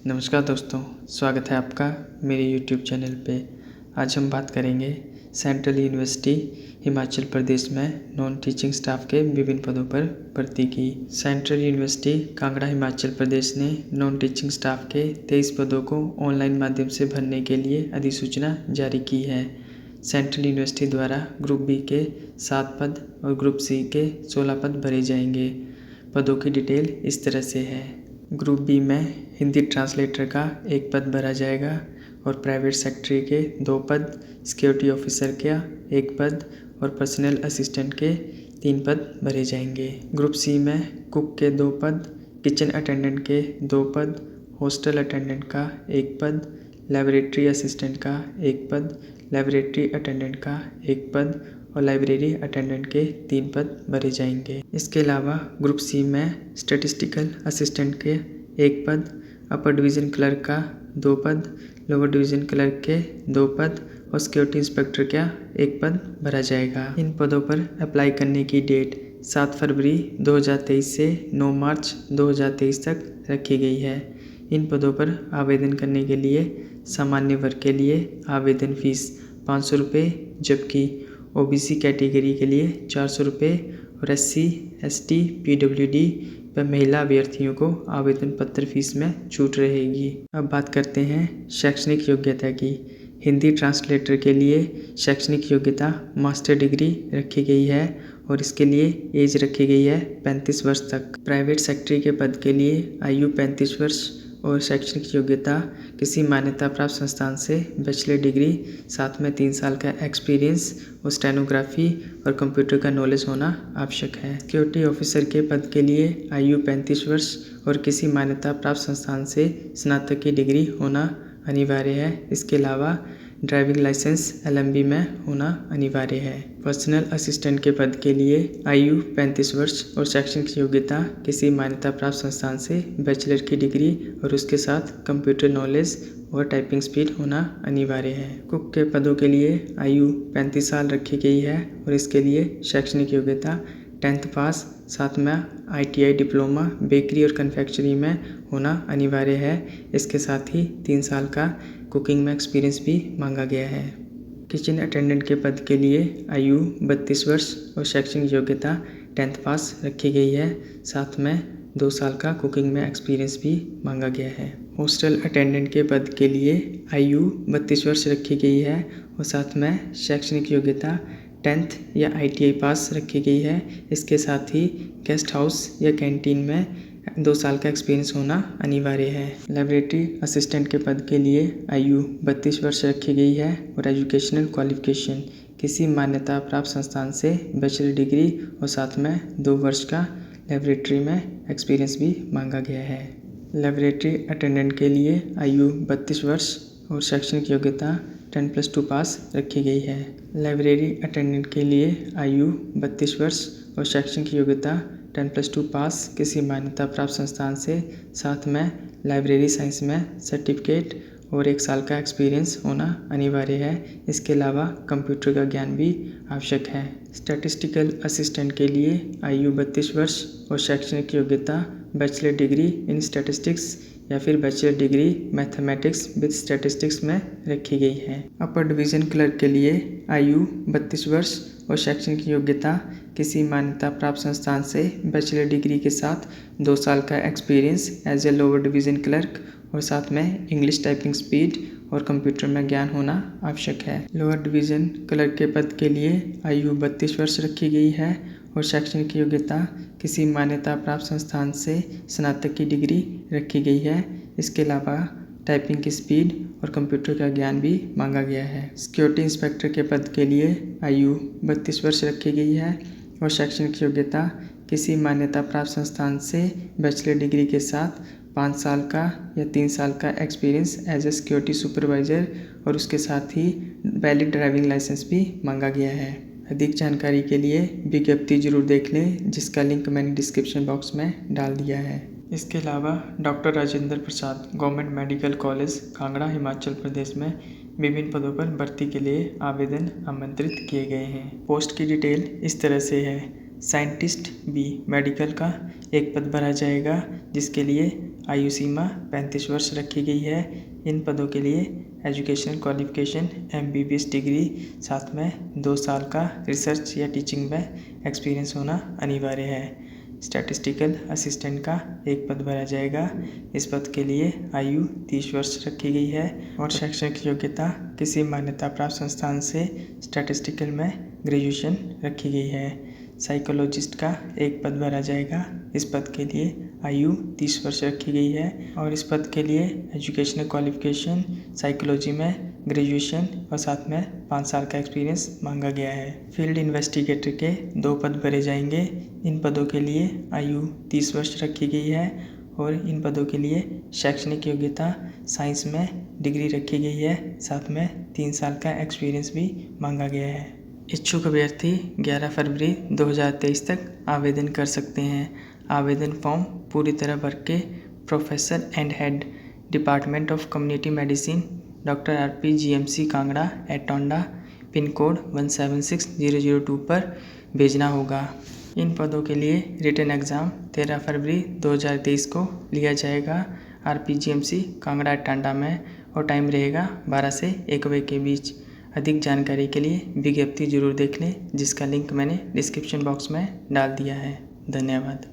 नमस्कार दोस्तों, स्वागत है आपका मेरे YouTube चैनल पे। आज हम बात करेंगे सेंट्रल यूनिवर्सिटी हिमाचल प्रदेश में नॉन टीचिंग स्टाफ के विभिन्न पदों पर भर्ती की। सेंट्रल यूनिवर्सिटी कांगड़ा हिमाचल प्रदेश ने नॉन टीचिंग स्टाफ के 23 पदों को ऑनलाइन माध्यम से भरने के लिए अधिसूचना जारी की है। सेंट्रल यूनिवर्सिटी द्वारा ग्रुप बी के 7 पद और ग्रुप सी के 16 पद भरे जाएंगे। पदों की डिटेल इस तरह से है। ग्रुप बी में हिंदी ट्रांसलेटर का 1 पद भरा जाएगा और प्राइवेट सेक्रेटरी के 2 पद, सिक्योरिटी ऑफिसर का 1 पद और पर्सनल असिस्टेंट के 3 पद भरे जाएंगे। ग्रुप सी में कुक के 2 पद, किचन अटेंडेंट के 2 पद, हॉस्टल अटेंडेंट का 1 पद, लेबोरेटरी असिस्टेंट का 1 पद, लेबोरेटरी अटेंडेंट का 1 पद और लाइब्रेरी अटेंडेंट के 3 पद भरे जाएंगे। इसके अलावा ग्रुप सी में स्टैटिस्टिकल असिस्टेंट के 1 पद, अपर डिवीज़न क्लर्क का 2 पद, लोअर डिवीज़न क्लर्क के 2 पद और सिक्योरिटी इंस्पेक्टर का 1 पद भरा जाएगा। इन पदों पर अप्लाई करने की डेट 7 फरवरी 2023 से 9 मार्च 2023 तक रखी गई है। इन पदों पर आवेदन करने के लिए सामान्य वर्ग के लिए आवेदन फीस 500 रुपये, जबकि OBC कैटेगरी के लिए 400 रुपये और SC, ST, PWD व महिला अभ्यर्थियों को आवेदन पत्र फीस में छूट रहेगी। अब बात करते हैं शैक्षणिक योग्यता की। हिंदी ट्रांसलेटर के लिए शैक्षणिक योग्यता मास्टर डिग्री रखी गई है और इसके लिए एज रखी गई है 35 वर्ष तक। प्राइवेट सेक्रेटरी के पद के लिए आयु 35 वर्ष और शैक्षणिक योग्यता किसी मान्यता प्राप्त संस्थान से बैचलर डिग्री, साथ में 3 साल का एक्सपीरियंस और स्टेनोग्राफी और कंप्यूटर का नॉलेज होना आवश्यक है। सिक्योरिटी ऑफिसर के पद के लिए आयु 35 वर्ष और किसी मान्यता प्राप्त संस्थान से स्नातक की डिग्री होना अनिवार्य है। इसके अलावा ड्राइविंग लाइसेंस LMB में होना अनिवार्य है। पर्सनल असिस्टेंट के पद के लिए आयु 35 वर्ष और शैक्षणिक योग्यता किसी मान्यता प्राप्त संस्थान से बैचलर की डिग्री और उसके साथ कंप्यूटर नॉलेज और टाइपिंग स्पीड होना अनिवार्य है। कुक के पदों के लिए आयु 35 साल रखी गई है और इसके लिए शैक्षणिक योग्यता 10th पास, साथ में ITI डिप्लोमा बेकरी और कन्फेक्शनरी में होना अनिवार्य है। इसके साथ ही 3 साल का कुकिंग में एक्सपीरियंस भी मांगा गया है। किचन अटेंडेंट के पद के लिए आयु 32 वर्ष और शैक्षणिक योग्यता 10th पास रखी गई है, साथ में 2 साल का कुकिंग में एक्सपीरियंस भी मांगा गया है। हॉस्टल अटेंडेंट के पद के लिए आयु 32 वर्ष रखी गई है और साथ में शैक्षणिक योग्यता 10th या ITI पास रखी गई है। इसके साथ ही गेस्ट हाउस या कैंटीन में 2 साल का एक्सपीरियंस होना अनिवार्य है। लेबोरेटरी असिस्टेंट के पद के लिए आयु 32 वर्ष रखी गई है और एजुकेशनल क्वालिफिकेशन किसी मान्यता प्राप्त संस्थान से बैचलर डिग्री और साथ में 2 वर्ष का लेबोरेटरी में एक्सपीरियंस भी मांगा गया है। लेबोरेटरी अटेंडेंट के लिए आयु 32 वर्ष और शैक्षणिक योग्यता 10+2 पास रखी गई है। लाइब्रेरी अटेंडेंट के लिए आयु 32 वर्ष और शैक्षणिक योग्यता 10+2 पास किसी मान्यता प्राप्त संस्थान से, साथ में लाइब्रेरी साइंस में सर्टिफिकेट और 1 साल का एक्सपीरियंस होना अनिवार्य है। इसके अलावा कंप्यूटर का ज्ञान भी आवश्यक है। स्टैटिस्टिकल असिस्टेंट के लिए आयु 32 वर्ष और शैक्षणिक योग्यता बैचलर डिग्री इन स्टैटिस्टिक्स या फिर bachelor degree mathematics with statistics में रखी गई है। अपर डिवीज़न क्लर्क के लिए आयु 32 वर्ष और शैक्षणिक योग्यता किसी मान्यता प्राप्त संस्थान से बैचलर डिग्री के साथ 2 साल का experience as a lower division clerk और साथ में इंग्लिश टाइपिंग स्पीड और कंप्यूटर में ज्ञान होना आवश्यक है। लोअर डिवीज़न क्लर्क के पद के लिए आयु 32 वर्ष रखी गई है और शैक्षणिक योग्यता किसी मान्यता प्राप्त संस्थान से स्नातक की डिग्री रखी गई है। इसके अलावा टाइपिंग की स्पीड और कंप्यूटर का ज्ञान भी मांगा गया है। सिक्योरिटी इंस्पेक्टर के पद के लिए आयु 32 वर्ष रखी गई है और शैक्षणिक योग्यता किसी मान्यता प्राप्त संस्थान से बैचलर डिग्री के साथ 5 साल का या 3 साल का experience as a security supervisor और उसके साथ ही वैलिड ड्राइविंग लाइसेंस भी मांगा गया है। अधिक जानकारी के लिए विज्ञप्ति जरूर देख लें, जिसका लिंक मैंने डिस्क्रिप्शन बॉक्स में डाल दिया है। इसके अलावा doctor Rajendra Prasad government medical college Kangra Himachal Pradesh में विभिन्न पदों पर भर्ती के लिए आवेदन आमंत्रित किए गए हैं। पोस्ट की डिटेल इस तरह से है। साइंटिस्ट बी मेडिकल का 1 पद भरा जाएगा, जिसके लिए आयु सीमा 35 वर्ष रखी गई है। इन पदों के लिए एजुकेशनल क्वालिफिकेशन MBBS डिग्री, साथ में 2 साल का रिसर्च या टीचिंग में एक्सपीरियंस होना अनिवार्य है। स्टैटिस्टिकल असिस्टेंट का एक पद भरा जाएगा। इस पद के लिए आयु 30 वर्ष रखी गई है और शैक्षणिक योग्यता किसी मान्यता प्राप्त संस्थान से स्टैटिस्टिकल में ग्रेजुएशन रखी गई है। साइकोलॉजिस्ट का एक पद भरा जाएगा। इस पद के लिए आयु 30 वर्ष रखी गई है और इस पद के लिए एजुकेशनल क्वालिफिकेशन साइकोलॉजी में ग्रेजुएशन और साथ में 5 साल का एक्सपीरियंस मांगा गया है। फील्ड इन्वेस्टिगेटर के 2 पद भरे जाएंगे। इन पदों के लिए आयु 30 वर्ष रखी गई है और इन पदों के लिए शैक्षणिक योग्यता साइंस में डिग्री रखी गई है, साथ में 3 साल का एक्सपीरियंस भी मांगा गया है। इच्छुक अभ्यर्थी 11 फरवरी 2023 तक आवेदन कर सकते हैं। आवेदन फॉर्म पूरी तरह भर के professor and head department of community medicine doctor RP GMC Kangra एटोंडा pin code 176002 पर भेजना होगा। इन पदों के लिए रिटन एग्ज़ाम 13 फरवरी 2023 को लिया जाएगा RP GMC कांगड़ा एटोंडा में और टाइम रहेगा 12 से 1 बजे के बीच। अधिक जानकारी के लिए विज्ञप्ति जरूर देख लें, जिसका लिंक मैंने डिस्क्रिप्शन बॉक्स में डाल दिया है। धन्यवाद।